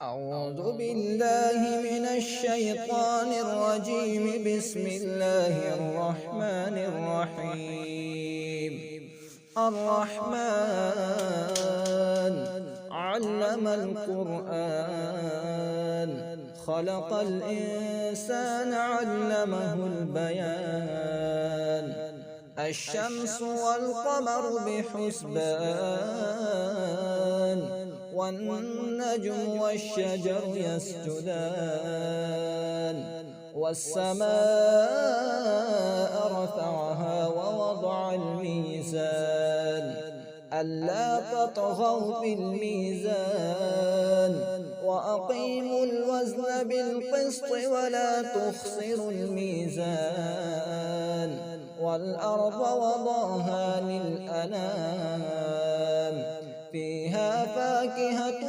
أعوذ بالله من الشيطان الرجيم. بسم الله الرحمن الرحيم. الرحمن علم القرآن، خلق الإنسان علمه البيان. الشمس والقمر بحسبان، والنجم والشجر يسجدان. والسماء رفعها ووضع الميزان، ألا تطغوا في الميزان، وأقيموا الوزن بالقسط ولا تخسروا الميزان. والأرض وضعها للأنام، فيها فاكهة